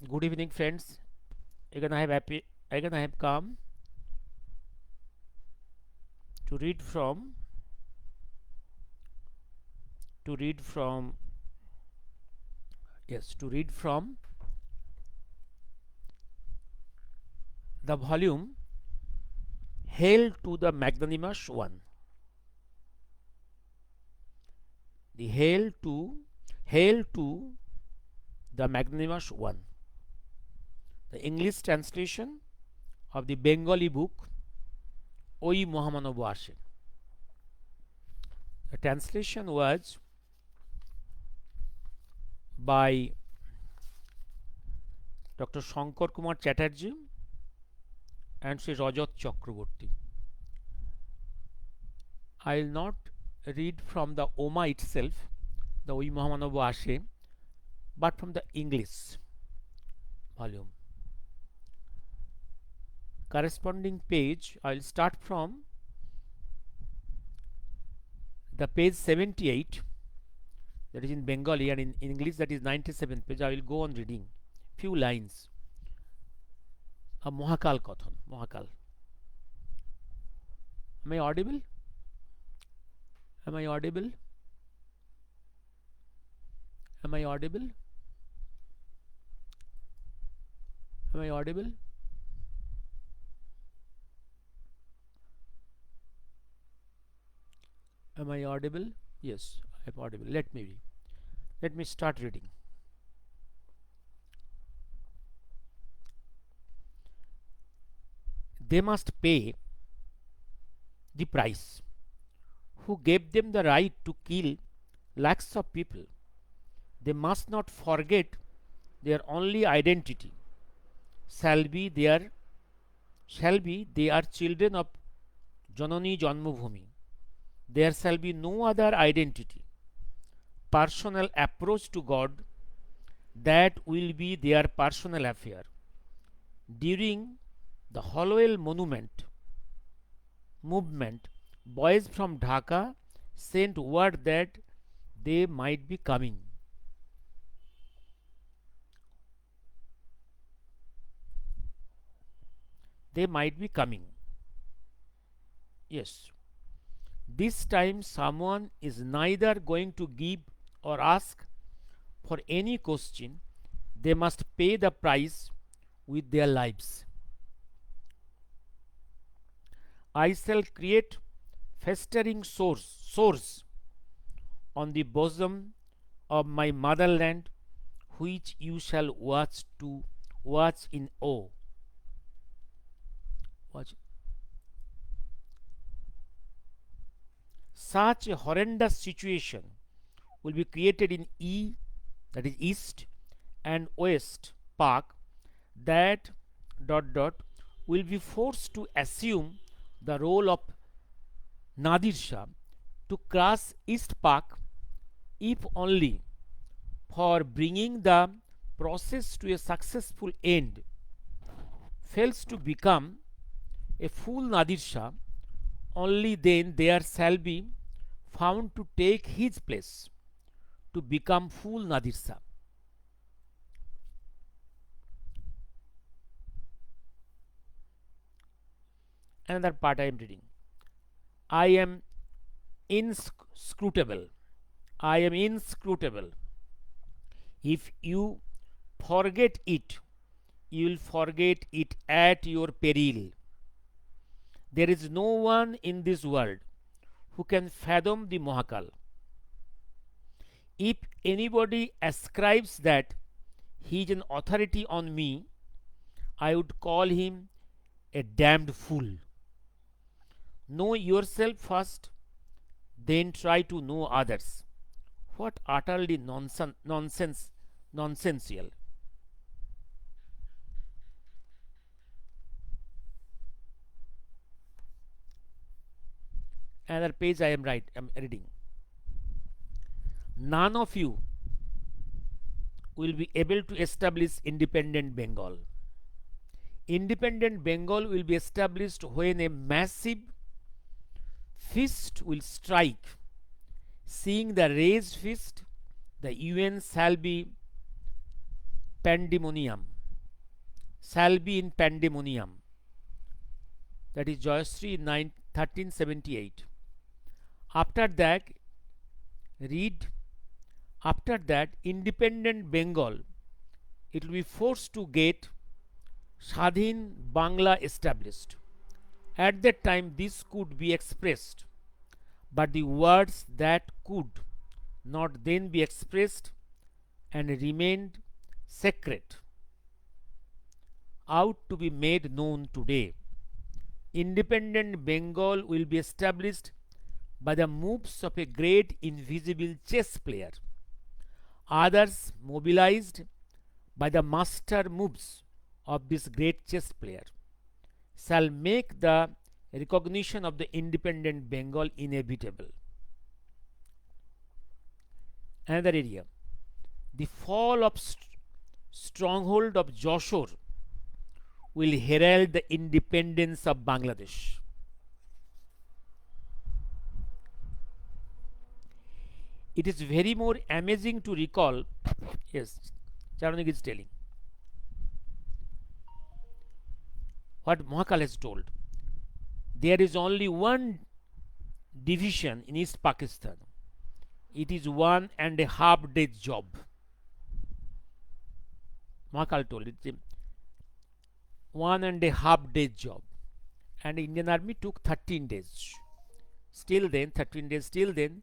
Good evening, friends. Again, I have come to read from to read from to read from the volume Hail to the Magnanimous One. The Hail to the Magnanimous One. The English translation of the Bengali book Oi Mohamanabo Ashe. The translation was by Dr. Shankar Kumar Chatterjee and Sri Rajat Chakraborty. I will not read from the Oma itself, the Oi Mohamanabo Ashe, but from the English volume. Corresponding page, I will start from the page 78, that is in Bengali, and in English that is 97th page. I will go on reading few lines. A Mahakal Kathan. Mahakal. Am I audible? Am I audible? Am I audible? Am I audible? Am I audible? Yes, I am audible. Let me start reading. They must pay the price. Who gave them the right to kill lakhs of people? They must not forget their only identity shall be their shall be they are children of Janani Janmabhumi. There shall be no other identity, personal approach to God, that will be their personal affair. During the Hollowell Monument movement, boys from Dhaka sent word that they might be coming. They might be coming. Yes. This time someone is neither going to give or ask for any question. They must pay the price with their lives. I shall create festering sores on the bosom of my motherland, which you shall watch in awe. Watch. Such a horrendous situation will be created in that is East and West Park, that will be forced to assume the role of Nadir Shah to crush East Park, if only for bringing the process to a successful end. Fails to become a full Nadir Shah, only then there shall be found to take his place, to become full Nadir Shah. Another part I am reading. I am inscrutable. I am inscrutable. If you forget it, you will forget it at your peril. There is no one in this world who can fathom the Mahakal. If anybody ascribes that he is an authority on me, I would call him a damned fool. Know yourself first, then try to know others. What utterly nonsensical. Another page I am reading. None of you will be able to establish independent Bengal. Independent Bengal will be established when a massive fist will strike. Seeing the raised fist, the UN shall be pandemonium. shall be in pandemonium. That is Jayashree in 1378. After that, read, after that, independent Bengal, it will be forced to get Shadhin Bangla established. At that time, this could be expressed, but the words that could not then be expressed and remained sacred out to be made known today. Independent Bengal will be established by the moves of a great invisible chess player. Others mobilized by the master moves of this great chess player shall make the recognition of the independent Bengal inevitable. Another area, the fall of stronghold of Joshore will herald the independence of Bangladesh. It is very more amazing to recall, yes, Charonik is telling, what Mahakal has told. There is only one division in East Pakistan. It is 1.5 days job. Mahakal told it. 1.5 days job. And Indian army took 13 days. Still then, 13 days, still then,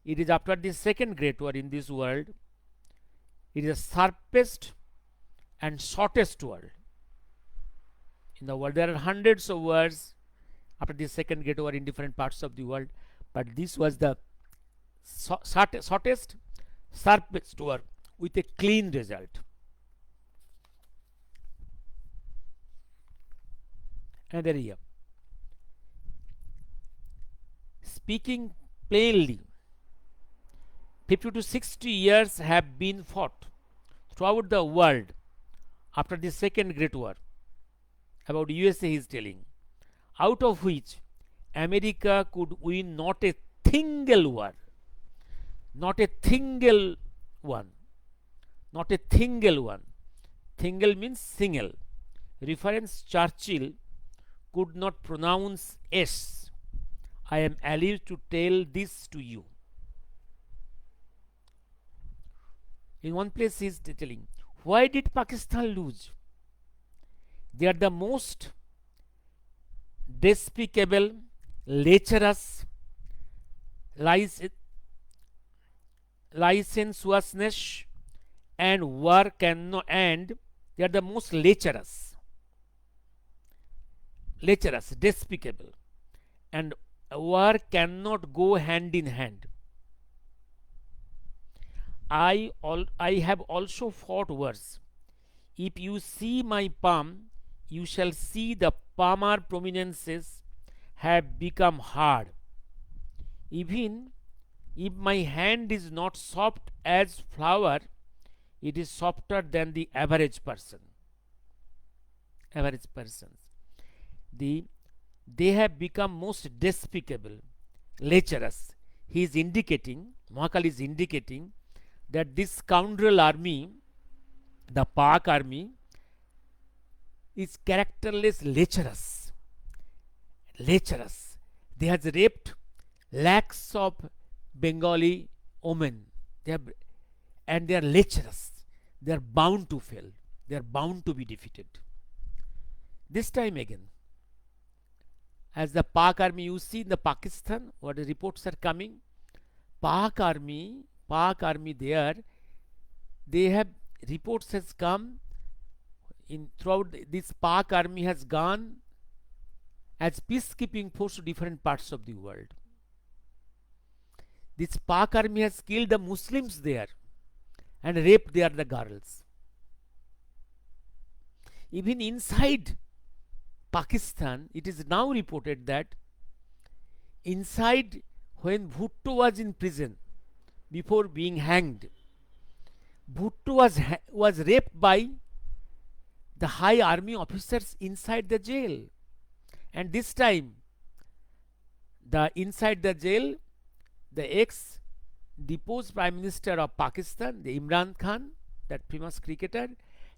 it is after the second great war in this world, it is the sharpest and shortest war in the world. There are hundreds of wars after the second great war in different parts of the world, but this was the shortest, sharpest war with a clean result. Another year. Speaking plainly, 50 to 60 years have been fought throughout the world after the second great war. About USA he is telling, out of which America could win not a single war, not a single one, not a single one. Single means single. Reference Churchill could not pronounce S. I am allowed to tell this to you. In one place he is telling, why did Pakistan lose? They are the most despicable, lecherous, licentiousness and war cannot, and they are the most lecherous, despicable, and war cannot go hand in hand. I have also fought wars. If you see my palm, you shall see the palmar prominences have become hard. Even if my hand is not soft as flour, it is softer than the average person. Average persons. They have become most despicable, lecherous. He is indicating, Mahakal is indicating, that this scoundrel army, the Pak army, is characterless, lecherous. They have raped lakhs of Bengali women. They are lecherous. They are bound to fail. They are bound to be defeated. This time again, as the Pak army, you see in the Pakistan, what the reports are coming, Pak army there, they have reports has come in throughout this Pak army has gone as peacekeeping force to different parts of the world. This Pak army has killed the Muslims there and raped there the girls. Even inside Pakistan, it is now reported that inside, when Bhutto was in prison before being hanged, Bhutto was raped by the high army officers inside the jail. And this time, inside the jail, the ex-deposed Prime Minister of Pakistan, the Imran Khan, that famous cricketer,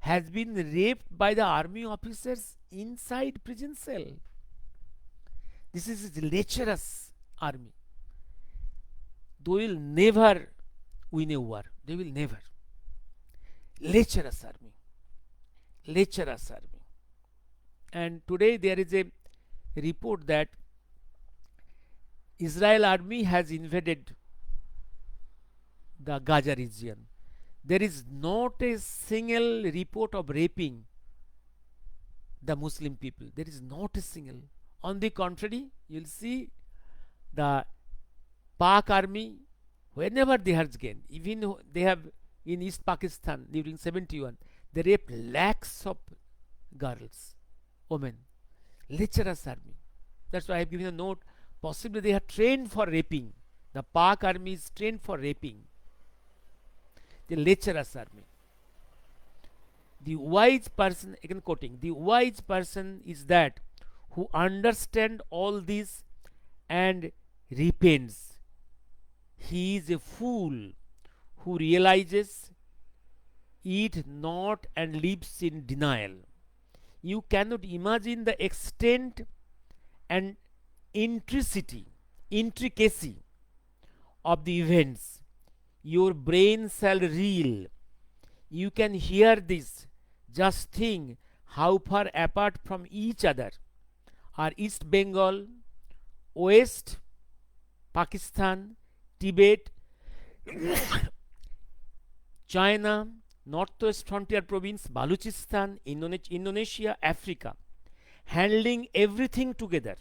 has been raped by the army officers inside prison cell. This is a lecherous army. They will never win a war. They will never. Lecherous army. Lecherous army. And today there is a report that Israel army has invaded the Gaza region. There is not a single report of raping the Muslim people. There is not a single. On the contrary, you will see the Pak army, whenever they have gained, even they have in East Pakistan during 71, they raped lakhs of girls, women. Lecherous army. That's why I have given a note. Possibly they are trained for raping. The Pak army is trained for raping. The lecherous army. The wise person, again quoting, the wise person is that who understands all this and repents. He is a fool who realizes it not and lives in denial. You cannot imagine the extent and intricacy of the events. Your brain shall reel. You can hear this. Just think how far apart from each other are East Bengal, West Pakistan, Tibet, China, Northwest Frontier Province, Baluchistan, Indonesia, Africa, handling everything together.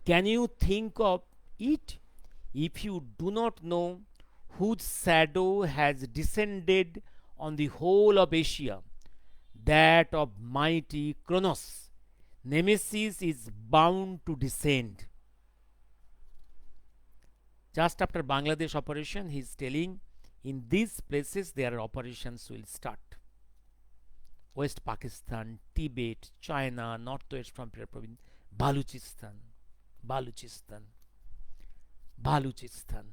Can you think of it? If you do not know whose shadow has descended on the whole of Asia, that of mighty Kronos, Nemesis is bound to descend. Just after Bangladesh operation, he is telling in these places their operations will start. West Pakistan, Tibet, China, Northwest Frontier Province, Baluchistan, Baluchistan, Baluchistan.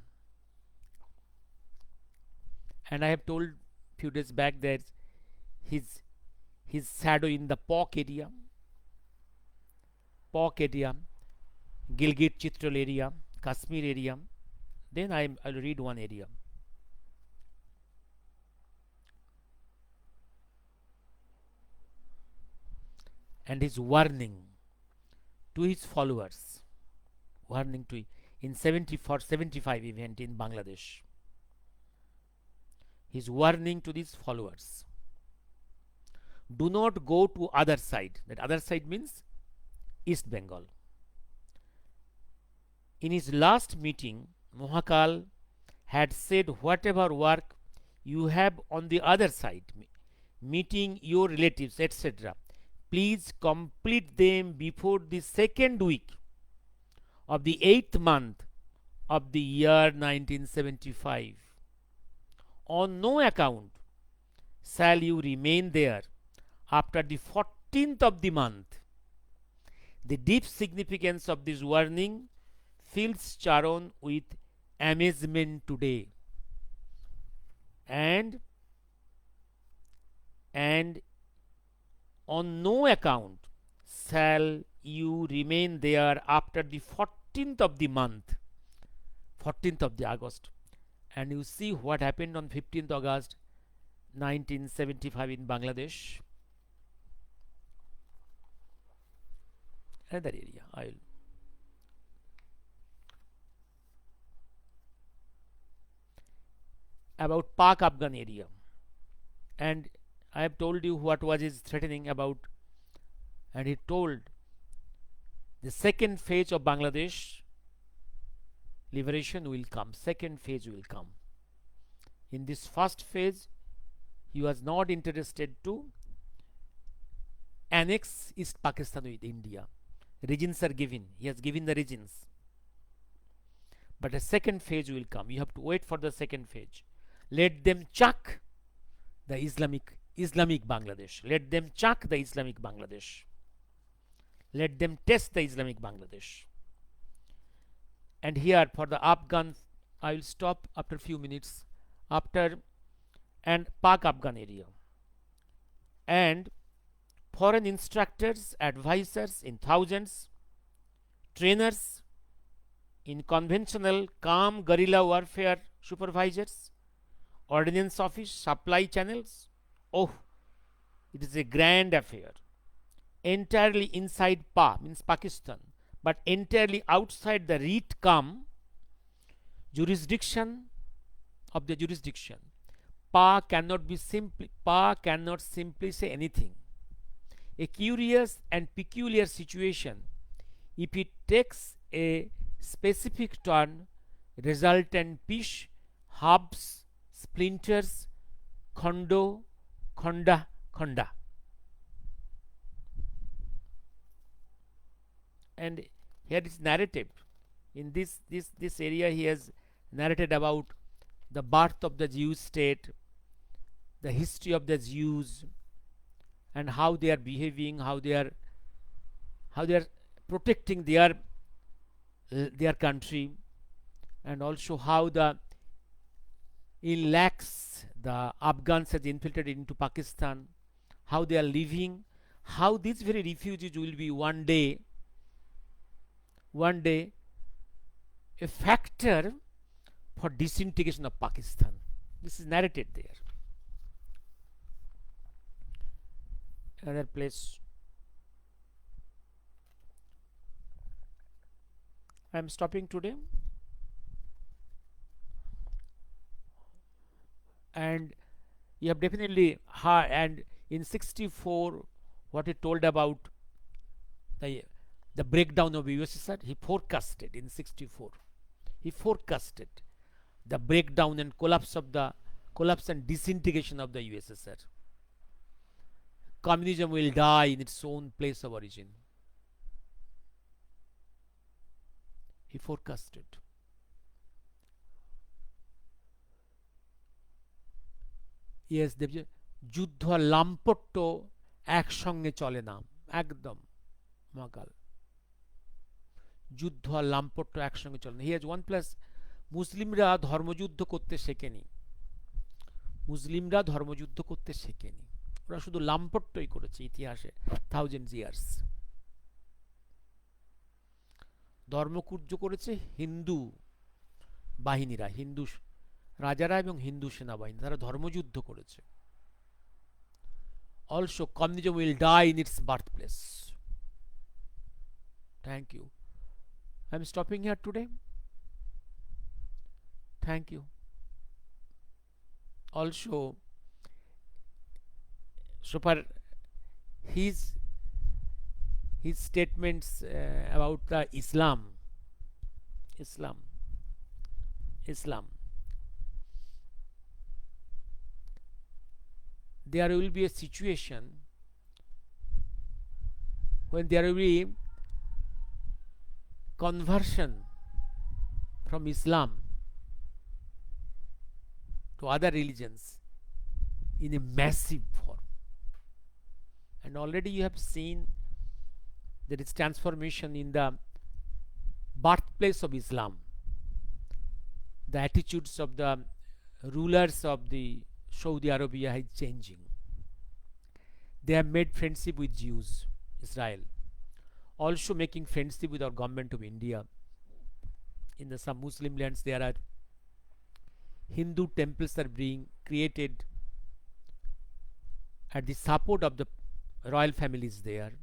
And I have told few days back that his shadow in the POK area, Gilgit Chitral area, Kashmir area. Then I'll read one area. And his warning to his followers, warning to in 75 event in Bangladesh. His warning to these followers: do not go to other side. That other side means East Bengal. In his last meeting, Mahakal had said, whatever work you have on the other side, meeting your relatives, etc., please complete them before the second week of the 8th month of the year 1975. On no account shall you remain there after the 14th of the month. The deep significance of this warning fills Charon with amazement today. And on no account shall you remain there after the 14th of the month, 14th of the August. And you see what happened on 15th August 1975 in Bangladesh. Another area. I will. About Pak Afghan area. And I have told you what was his threatening about. And he told the second phase of Bangladesh liberation will come. Second phase will come. In this first phase, he was not interested to annex East Pakistan with India. Regions are given. He has given the regions. But a second phase will come. You have to wait for the second phase. Let them chuck the Islamic Bangladesh. Let them chuck the Islamic Bangladesh. Let them test the Islamic Bangladesh. And here for the Afghan, I will stop after a few minutes. After and Pak Afghan area. and foreign instructors, advisors in thousands, trainers in conventional calm guerrilla warfare, supervisors, ordnance office, supply channels. Oh, it is a grand affair. Entirely inside Pa, means Pakistan, but entirely outside the REIT calm jurisdiction of the jurisdiction. Pa cannot simply say anything. A curious and peculiar situation if it takes a specific turn, resultant pish, hubs, splinters, khondo, khonda, khonda. And here is narrative. In this area, he has narrated about the birth of the Jewish state, the history of the Jews, and how they are behaving, how they are protecting their country, and also how the in lakhs the Afghans has infiltrated into Pakistan, how they are living, how these very refugees will be one day a factor for disintegration of Pakistan. This is narrated there. Another place. I am stopping today. And you have definitely and in 64 what he told about the the breakdown of USSR, he forecasted in 64. He forecasted the breakdown and collapse and disintegration of the USSR. Communism will die in its own place of origin. He forecasted. Yes, যুদ্ধ আর লাম্পট্য একসঙ্গে চলে না, একদম মহাকাল। যুদ্ধ আর লাম্পট্য একসঙ্গে চলে না। Hiyaz one plus, মুসলিমরা ধর্মযুদ্ধ করতে শেখেনি, মুসলিমরা ধর্মযুদ্ধ করতে শেখেনি, ওরা শুধু লাম্পট্যই করেছে ইতিহাসে থাউজেন্ড ইয়ার্স। ধর্মযুদ্ধ করেছে হিন্দু বাহিনীরা, হিন্দু রাজারা এবং হিন্দু সেনাবাহিনী, তারা ধর্মযুদ্ধ করেছে। Also, communism will die in its birthplace. Thank you. I'm stopping here today. Thank you. Also, so far his statements about the Islam, there will be a situation when there will be conversion from Islam to other religions in a massive form. And already you have seen there is transformation in the birthplace of Islam. The attitudes of the rulers of the Saudi Arabia is changing. They have made friendship with Jews, Israel, also making friendship with our government of India. In the some Muslim lands there are Hindu temples are being created at the support of the royal families there.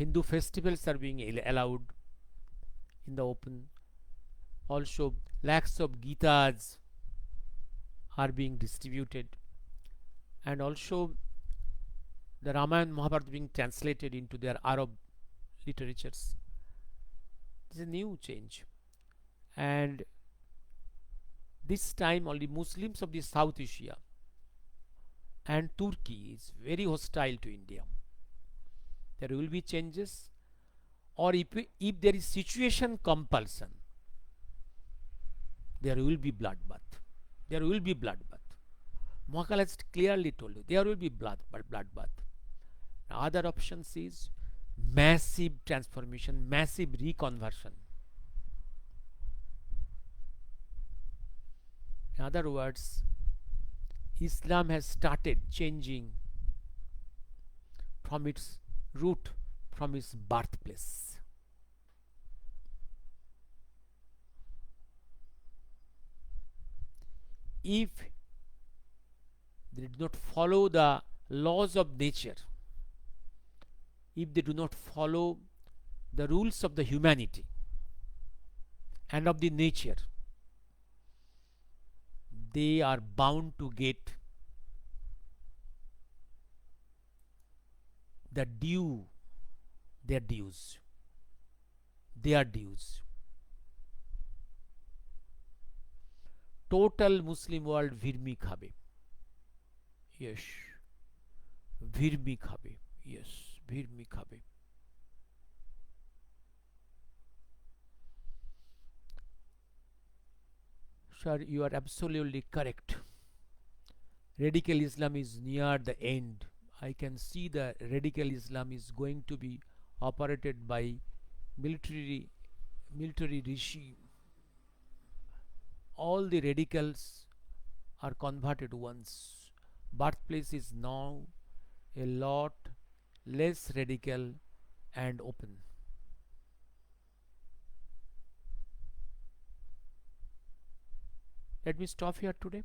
Hindu festivals are being allowed in the open. Also lakhs of Gitas are being distributed, and also the Ramayana Mahabharata being translated into their Arab literatures. This is a new change, and this time only Muslims of the South Asia and Turkey is very hostile to India. There will be changes, or if there is situation compulsion, there will be bloodbath. There will be bloodbath. Mahakal has clearly told you there will be bloodbath. Other options is massive transformation, massive reconversion. In other words, Islam has started changing from its root, from its birthplace. If they do not follow the laws of nature, if they do not follow the rules of the humanity and of the nature, they are bound to get the due, their dues, their dues. Total Muslim world ভিড়মি খাবে. Yes, ভিড়মি খাবে. Yes, ভিড়মি খাবে. Sir, you are absolutely correct. Radical Islam is near the end. I can see the radical Islam is going to be operated by military regime. All the radicals are converted once. Birthplace is now a lot less radical and open. Let me stop here today.